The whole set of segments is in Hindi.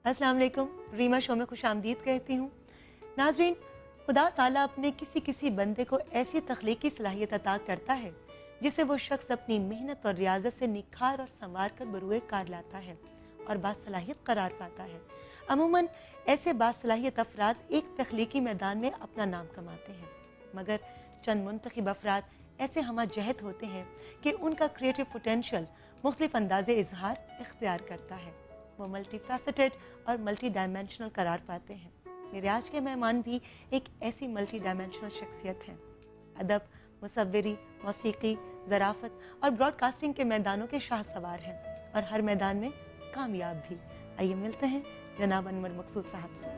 अस्सलाम वालेकुम। रीमा शो में खुश आमदीद कहती हूँ। नाजरीन, खुदा ताला अपने किसी बंदे को ऐसी तख्लीकी सलाहियत अता करता है जिसे वो शख्स अपनी मेहनत और रियाजत से निखार और संवार कर बरूए कार लाता है और बासलाहियत करार पाता है। अमूमन ऐसे बासलाहियत अफराद एक तख्लीकी मैदान में अपना नाम कमाते हैं, मगर चंद मुंतखब अफराद ऐसे हमा जहद होते हैं कि उनका क्रिएटिव पोटेंशियल मुख्तलिफ अंदाज़े इजहार इख्तियार करता है। वो मल्टी फैसेटेड और मल्टी डायमेंशनल करार पाते हैं। मेरे आज के मेहमान भी एक ऐसी मल्टी डायमेंशनल शख्सियत हैं। अदब, मुसव्विरी, मौसीकी, ज़राफ़त और ब्रॉडकास्टिंग के मैदानों के शाह सवार हैं और हर मैदान में कामयाब भी। आइए मिलते हैं जनाब अनवर मकसूद साहब से।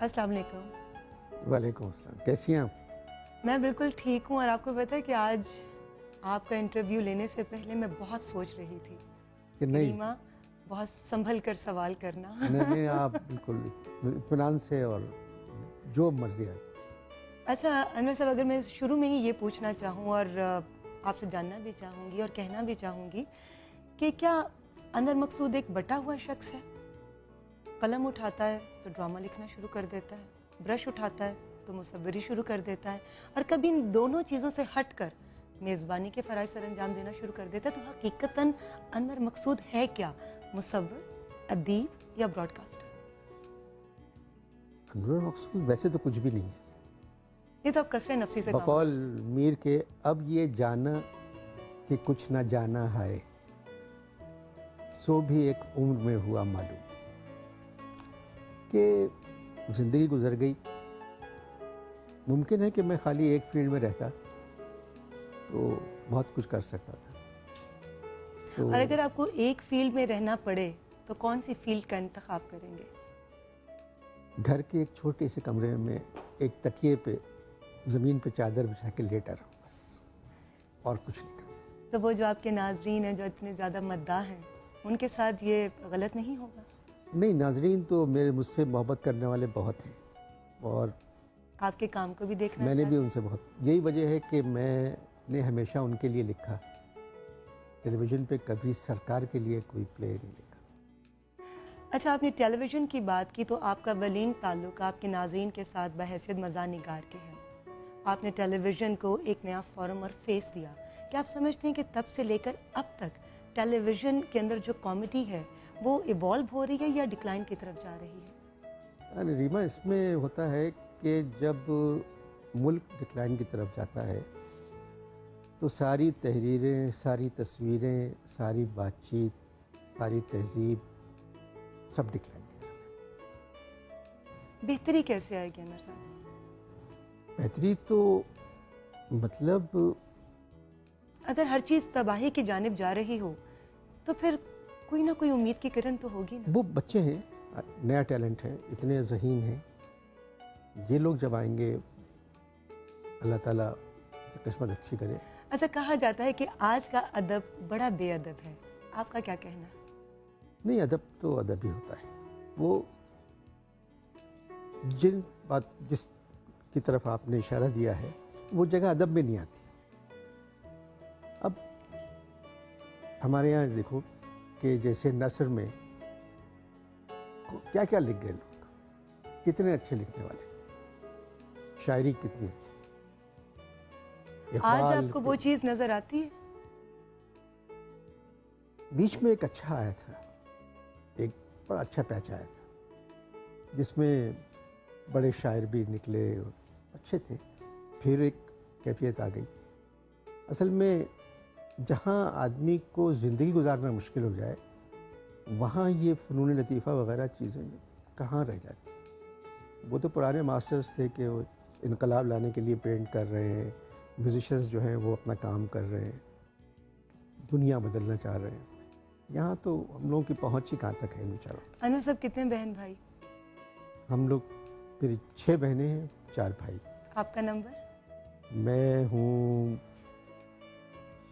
अस्सलाम वालेकुम। वालेकुम अस्सलाम। कैसी हैं आप? मैं बिल्कुल ठीक हूँ। और आपको पता है कि आज आपका इंटरव्यू लेने से पहले मैं बहुत सोच रही थी कि नहीं रीमा, बहुत संभल कर सवाल करना। नहीं आप बिल्कुल इत्मीनान से और जो मर्जी है। अच्छा अनवर साहब, अगर मैं शुरू में ही ये पूछना चाहूँ और आपसे जानना भी चाहूँगी और कहना भी चाहूँगी कि क्या अनवर मकसूद एक बटा हुआ शख्स है? कलम उठाता है तो ड्रामा लिखना शुरू कर देता है, ब्रश उठाता है तो मुसव्विरी शुरू कर देता है, और कभी इन दोनों चीज़ों से हटकर मेज़बानी के फ़राइज़ सर अंजाम देना शुरू कर देता है। तो हकीकतन अनवर मकसूद है क्या? मुसव्विर, अदीब या ब्रॉडकास्टर? अनवर मकसूद वैसे तो कुछ भी नहीं है। ये तो आप कसरे नफसी से बकौल मीर के अब ये जाना कि कुछ ना जाना है, सो भी एक उम्र में हुआ मालूम कि ज़िंदगी गुजर गई। मुमकिन है कि मैं खाली एक फील्ड में रहता तो बहुत कुछ कर सकता था। तो और अगर आपको एक फील्ड में रहना पड़े तो कौन सी फील्ड का इंतखाब करेंगे? घर के एक छोटे से कमरे में एक तकिए पे ज़मीन पे चादर बिछा के लेटा रहूँ बस, और कुछ नहीं। तो वो जो आपके नाजरीन हैं जो इतने ज़्यादा मद्दाह हैं, उनके साथ ये गलत नहीं होगा? नहीं, नाजरीन तो मेरे मुझसे मोहब्बत करने वाले बहुत हैं और आपके काम को भी देखना मैंने भी चाहते उनसे बहुत, यही वजह है कि मैंने हमेशा उनके लिए लिखा। टेलीविज़न पे कभी सरकार के लिए कोई प्ले नहीं लिखा। अच्छा, आपने टेलीविज़न की बात की तो आपका वलीन ताल्लुक आपके नाज़रीन के साथ बहैसियत मज़ाह निगार के हैं। आपने टेलीविज़न को एक नया फॉर्म और फेस दिया। क्या आप समझते हैं कि तब से लेकर अब तक टेलीविज़न के अंदर जो कॉमेडी है वो इवॉल्व हो रही है या डिक्लाइन की तरफ जा रही है? अरे रीमा, इसमें होता है कि जब मुल्क डिक्लाइन की तरफ जाता है तो सारी तहरीरें, सारी तस्वीरें, सारी बातचीत, सारी तहजीब सब डिक्लाइन की तरफ जाती है। बेहतरी कैसे आएगी अनवर साहब? बेहतरी तो मतलब अगर हर चीज़ तबाही की जानिब जा रही हो तो फिर कोई ना कोई उम्मीद की किरण तो होगी ना। वो बच्चे हैं, नया टैलेंट है, इतने ज़हीन हैं, ये लोग जब आएंगे अल्लाह ताला किस्मत अच्छी करे। अच्छा, कहा जाता है कि आज का अदब बड़ा बेअदब है, आपका क्या कहना है? नहीं, अदब तो अदब ही होता है। वो जिस की तरफ आपने इशारा दिया है वो जगह अदब में नहीं आती। अब हमारे यहाँ देखो कि जैसे नस्र में क्या क्या लिख गए लोग, कितने अच्छे लिखने वाले, शायरी कितनी अच्छी। आज आपको वो चीज़ नज़र आती है? बीच में एक अच्छा आया था, एक बड़ा अच्छा पैच आया था जिसमें बड़े शायर भी निकले, अच्छे थे। फिर एक कैफियत आ गई। असल में जहाँ आदमी को ज़िंदगी गुजारना मुश्किल हो जाए वहाँ ये फ़नून लतीफ़ा वगैरह चीज़ें कहाँ रह जाती। वो तो पुराने मास्टर्स थे कि वो इनकलाब लाने के लिए पेंट कर रहे हैं, म्यूजिशियंस जो हैं वो अपना काम कर रहे हैं, दुनिया बदलना चाह रहे हैं। यहाँ तो हम लोगों की पहुँच ही कहाँ तक है बेचारा। अनवर साहब कितने बहन भाई? हम लोग मेरी 6 बहनें हैं, 4 भाई। आपका नंबर? मैं हूँ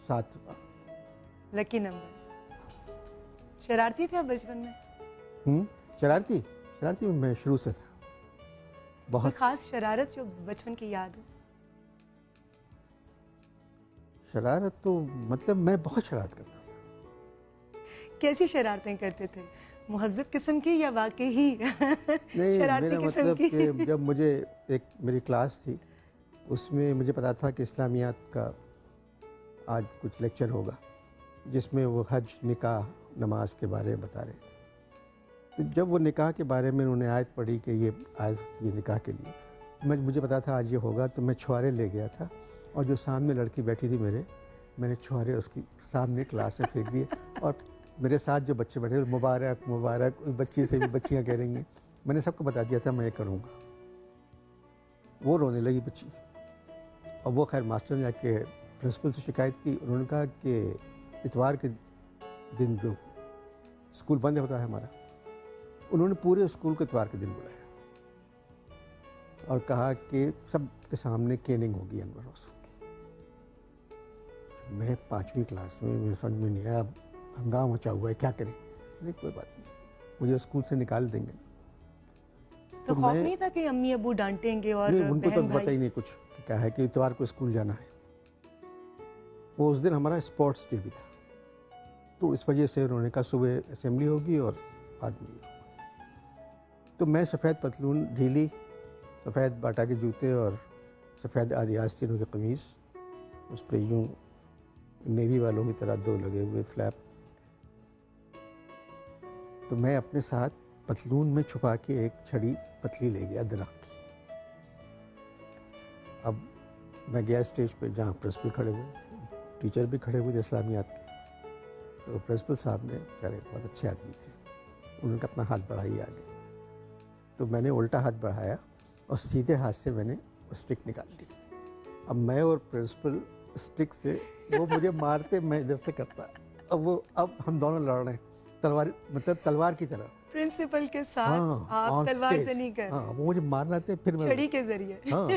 7वां। Lucky number. शरारती थे आप बचपन में? शरारती शरारती मैं शुरू से था कोई बहुत। खास शरारत जो बचपन की याद हो? शरारत तो मतलब मैं बहुत शरारत करता था। कैसी शरारतें करते थे? मुहज्जब किस्म की या वाकई ही नहीं, शरारती मेरा किस्म मतलब की? कि जब मुझे एक मेरी क्लास थी, उसमें मुझे पता था कि इस्लामियात का आज कुछ लेक्चर होगा, जिसमें वो हज, निकाह, नमाज के बारे में बता रहे थे। तो जब वो निकाह के बारे में उन्होंने आयत पढ़ी कि ये आयत ये निकाह के लिए, मुझे पता था आज ये होगा, तो मैं छुआरे ले गया था और जो सामने लड़की बैठी थी मैंने छुआरे उसकी सामने क्लास में फेंक दिए और मेरे साथ जो बच्चे बैठे थे, मुबारक मुबारक, उस बच्ची से भी बच्चियाँ कह रही हैं। मैंने सबको बता दिया था मैं ये करूँगा। वो रोने लगी बच्ची और वो खैर मास्टर ने जाके प्रिंसिपल से शिकायत की। उन्होंने कहा कि इतवार के दिन जो स्कूल बंद होता है हमारा, उन्होंने पूरे स्कूल को इतवार के दिन बुलाया और कहा कि सब के सामने केनिंग होगी अनवर रसूल की। मैं 5वीं क्लास में, मुझे समझ में नहीं आया, हंगामा मचा हुआ है, क्या करें। नहीं कोई बात नहीं, मुझे स्कूल से निकाल देंगे। तो खौफ नहीं था कि अम्मी अबू डांटेंगे और नहीं, उनको तो बहन पता भाई? ही नहीं कुछ कि क्या है कि इतवार को स्कूल जाना है। वो उस दिन हमारा स्पोर्ट्स डे भी था, तो इस वजह से उन्होंने कहा सुबह असेंबली होगी और बाद में होगा। तो मैं सफ़ेद पतलून ढीली, सफ़ेद बाटा के जूते और सफ़ेद आदि आस्तीनों की कमीज़, उस पर यूँ नेवी वालों की तरह 2 लगे हुए फ्लैप। तो मैं अपने साथ पतलून में छुपा के एक छड़ी पतली ले गया दरख्त की। अब मैं गया स्टेज पे जहाँ प्रिंसिपल खड़े हुए थे, टीचर भी खड़े हुए थे इस्लामियात के। तो प्रिंसिपल साहब ने कह रहे बहुत अच्छे आदमी थे, उन्होंने कहा अपना हाथ बढ़ाइए आगे। तो मैंने उल्टा हाथ बढ़ाया और सीधे हाथ से मैंने स्टिक निकाल ली। अब मैं और प्रिंसिपल स्टिक से, वो मुझे मारते, मैं इधर से करता। अब हम दोनों लड़ रहे हैं, तलवार मतलब तलवार की तरह। प्रिंसिपल के साथ हाँ, आप तलवार से नहीं कर, हाँ, वो मुझे मारना थे, फिर मैं छड़ी के जरिए। हाँ,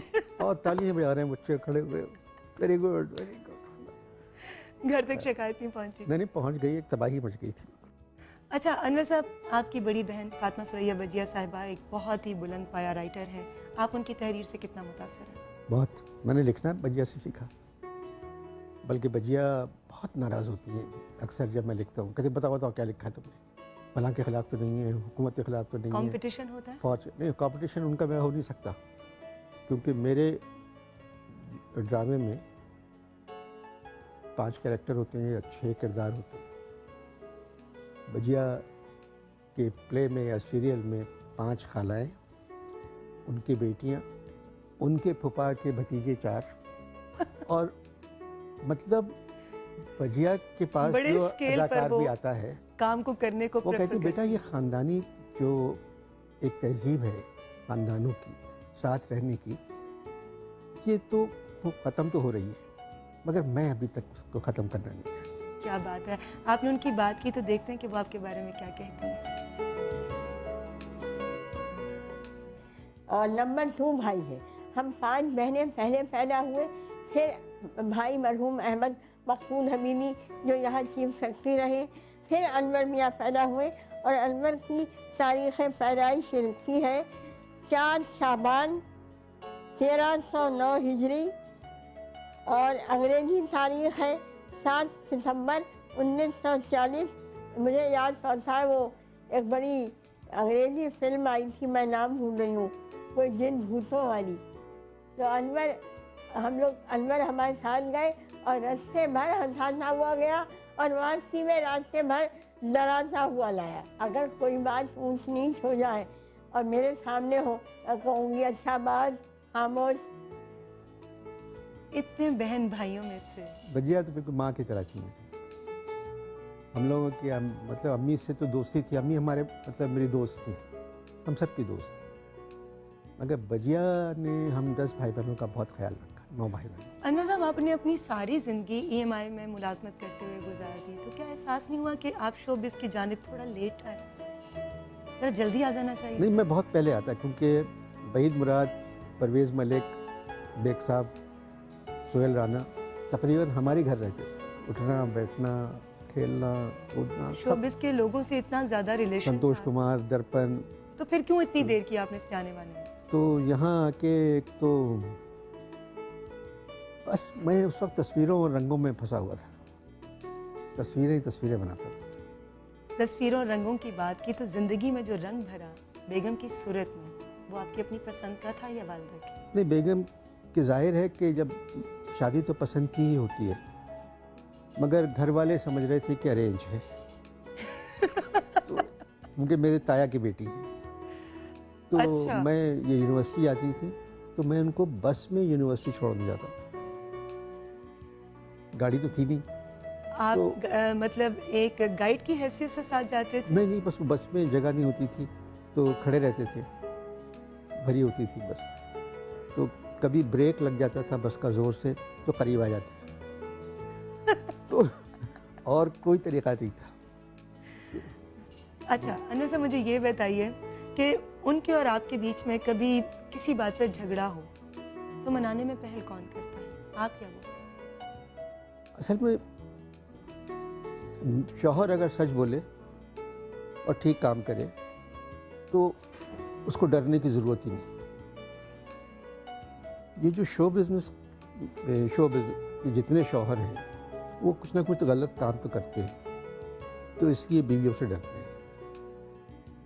और तालियां बजा रहे हैं बच्चे खड़े हुए, वेरी गुड वेरी गुड। घर तक शिकायत नहीं पहुंची? नहीं पहुंच गई, एक तबाही मच गई थी। अच्छा अनवर साहब, आपकी बड़ी बहन फातिमा सुरैया बजिया साहिबा एक बहुत ही बुलंद पाया राइटर है, आप उनकी तहरीर से कितना मुतासर हैं? बहुत। मैंने लिखना बजिया से सीखा, बल्कि बजिया बहुत नाराज़ होती है अक्सर जब मैं लिखता हूँ, कहते बताओ क्या लिखा है तुमने, फलां के ख़िलाफ़ तो नहीं है, हुकूमत के ख़िलाफ़ तो नहीं है, कंपटीशन होता है? फौज नहीं, कंपटीशन उनका मैं हो नहीं सकता, क्योंकि मेरे ड्रामे में 5 कैरेक्टर होते हैं या 6 किरदार होते हैं। बजिया के प्ले में या सीरियल में 5 खालाएँ, उनकी बेटियाँ, उनके फूफा के भतीजे 4 और मतलब बजिया के पास बड़े जो स्केल पर अदाकार वो भी आता है, काम को करने को वो कहते बेटा ये ख़ानदानी जो एक तहजीब है ख़ानदानों की, साथ रहने की, ये तो वो ख़त्म तो हो रही है, मगर मैं अभी तक उसको ख़त्म करना नहीं चाहता। क्या बात है, आपने उनकी बात की तो देखते हैं कि वो आपके बारे में क्या कहती हैं। और नंबर 2 भाई है। हम 5 बहनें पहले पैदा हुए, फिर भाई मरहूम अहमद मकसूद हमीदी जो यहाँ चीफ सेक्रेटरी रहे, फिर अनवर मियाँ पैदा हुए और अनवर की तारीख़ पैदाइश लिखी है 4 शाबान 1309 हिजरी और अंग्रेज़ी तारीख़ है 7 सितंबर 1940। मुझे याद पड़ता है वो एक बड़ी अंग्रेज़ी फिल्म आई थी, मैं नाम भूल रही हूँ, कोई जिन भूतों वाली। तो अनवर हमारे साथ गए और रास्ते भर हंसाता हुआ गया और वापसी में रास्ते भर डराता हुआ लाया। अगर कोई बात ऊंच नीच हो जाए और मेरे सामने हो तो कहूँगी अच्छा बात, खामोश। इतने बहन भाइयों में से बजिया तो बिल्कुल माँ की तरह थी। हम लोगों की मतलब अम्मी से तो दोस्ती थी, अम्मी हमारे मतलब मेरी दोस्त थी, हम सब की दोस्त थी, मगर बजिया ने हम 10 भाई बहनों का बहुत ख्याल रखा। 9 भाई बहन। अनवर साहब, आपने अपनी सारी ज़िंदगी ईएमआई में मुलाजमत करते हुए गुजार दी, तो क्या एहसास नहीं हुआ कि आप शोबिज़ की जानिब थोड़ा लेट आए, जरा जल्दी आ जाना चाहिए? नहीं, मैं बहुत पहले आता, क्योंकि वहीद मुराद, परवेज़ मलिक, बेग साहब, सोहेल राना तकरीबन हमारे घर रहते थे। उठना, बैठना, खेलना, कूदना, सब। शोबिज़ के लोगों से इतना ज़्यादा रिलेशन संतोष था, कुमार, दर्पण। तो फिर क्यों इतनी देर की आपने इस जाने वाने में? तो यहाँ आके एक तो बस मैं उस वक्त तस्वीरों और रंगों में फंसा हुआ था, तस्वीरें ही तस्वीरें बनाता था। तस्वीरों और रंगों की बात की तो ज़िंदगी में जो रंग भरा बेगम की सूरत में, वो आपकी अपनी पसंद का था या वालिदा की? नहीं, बेगम की जाहिर है कि जब शादी तो पसंद की ही होती है, मगर घर वाले समझ रहे थे कि अरेंज है। तो क्योंकि मेरे ताया की बेटी है, तो अच्छा। मैं ये यूनिवर्सिटी आती थी तो मैं उनको बस में यूनिवर्सिटी छोड़ने जाता था, गाड़ी तो थी नहीं। आप तो- मतलब एक गाइड की हैसियत से साथ जाते थे? नहीं नहीं, बस बस में जगह नहीं होती थी तो खड़े रहते थे, भरी होती थी बस, तो कभी ब्रेक लग जाता था बस का ज़ोर से तो करीब आ जाती थी। तो और कोई तरीका नहीं था। अच्छा अनवर साहब, मुझे ये बताइए कि उनके और आपके बीच में कभी किसी बात पर झगड़ा हो तो मनाने में पहल कौन करता है, आप या वो? असल में शौहर अगर सच बोले और ठीक काम करे तो उसको डरने की ज़रूरत ही नहीं। ये जो शो बिज़नेस के जितने शौहर हैं वो कुछ ना कुछ तो गलत काम तो करते हैं, तो इसलिए बीवियों से डरते हैं,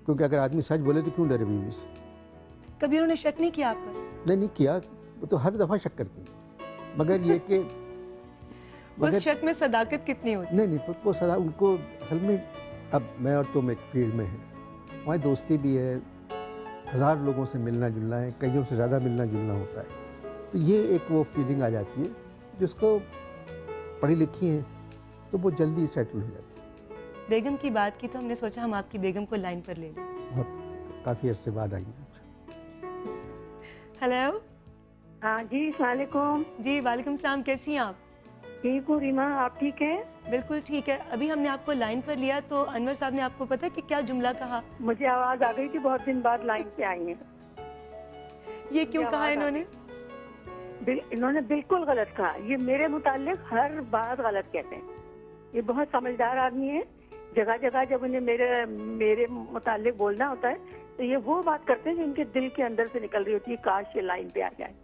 क्योंकि अगर आदमी सच बोले तो क्यों डरे बीवी से। कभी उन्होंने शक नहीं किया आप पर? नहीं किया, वो तो हर दफ़ा शक करती है, मगर ये कि उस शक में सदाकत कितनी होती? नहीं वो सदा उनको असल में, अब मैं और तुम एक फील्ड में हैं, हमारी दोस्ती भी है, 1000 लोगों से मिलना जुलना है, कईयों से ज़्यादा मिलना जुलना होता है, तो ये एक वो फीलिंग आ जाती है जिसको पढ़ी लिखी है तो वो जल्दी सेटल हो जाती है। बेगम की बात की तो हमने सोचा हम आपकी बेगम को लाइन पर ले लें। बहुत काफ़ी अरसे बाद आई है। हेलो। हाँ जी, सलामुकुम। जी वालेकुम सलाम, कैसी हैं आप? ठीक हूँ रीमा, आप ठीक हैं? बिल्कुल ठीक है। अभी हमने आपको लाइन पर लिया तो अनवर साहब ने आपको पता है कि क्या जुमला कहा? मुझे आवाज आ गई थी, बहुत दिन बाद लाइन पे आई हैं। ये क्यों कहा इन्होंने? इन्होंने बिल्कुल गलत कहा, ये मेरे मुतालिक हर बात गलत कहते हैं। ये बहुत समझदार आदमी है, जगह जगह जब उन्हें मेरे मुतालिक बोलना होता है तो ये वो बात करते हैं जो उनके दिल के अंदर से निकल रही होती है, काश ये लाइन पे आ जाए।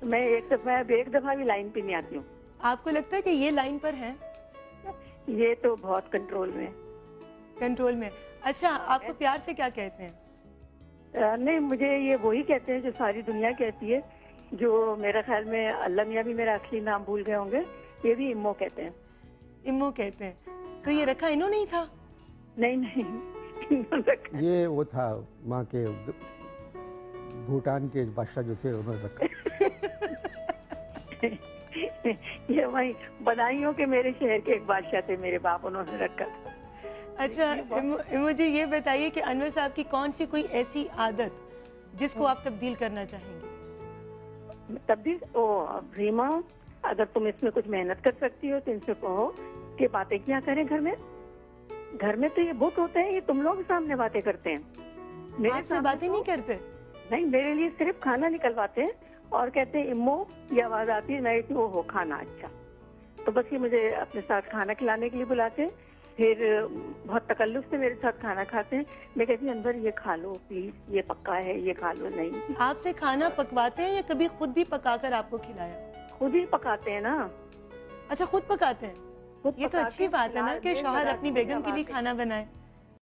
मैं एक दफा भी लाइन पे नहीं आती हूँ। आपको लगता है कि ये लाइन पर है? ये तो बहुत कंट्रोल में है। कंट्रोल में। अच्छा, आपको प्यार से क्या कहते हैं? नहीं, मुझे ये वही कहते हैं जो सारी दुनिया कहती है, जो मेरा ख्याल में अल्लाह मियाँ भी मेरा असली नाम भूल गए होंगे, ये भी इम्मो कहते हैं। इम्मो कहते हैं? तो ये रखा इन्होंने ही था? नहीं ये वो था माँ के भूटान के बादशाह जो थे उन्होंने रखा। ये वही बदायूं के मेरे शहर के एक बादशाह थे, मेरे बाप, उन्होंने रखा था। अच्छा मुझे ये बताइए कि अनवर साहब की कौन सी कोई ऐसी आदत जिसको आप तब्दील करना चाहेंगे? तब्दील? ओ रीमा, अगर तुम इसमें कुछ मेहनत कर सकती हो तो इनसे कहो कि बातें क्या करें घर में। घर में तो ये बुत होते हैं, ये तुम लोग सामने बातें करते हैं। मेरे आपसे बातें नहीं करते? नहीं, मेरे लिए सिर्फ खाना निकलवाते हैं और कहते हैं इम्मो, ये आवाज आती है, मैं कहती हूँ हो खाना। अच्छा, तो बस ये मुझे अपने साथ खाना खिलाने के लिए बुलाते हैं, फिर बहुत तकल्लुफ से मेरे साथ खाना खाते हैं। मैं कहती हूँ अनवर ये खा लो प्लीज, ये पक्का है, ये खा लो। नहीं, आपसे खाना पकवाते हैं या कभी खुद भी पकाकर आपको खिलाया? खुद ही पकाते हैं ना। अच्छा, खुद पकाते हैं? ये तो अच्छी बात है ना कि शौहर अपनी बेगम के लिए खाना बनाए।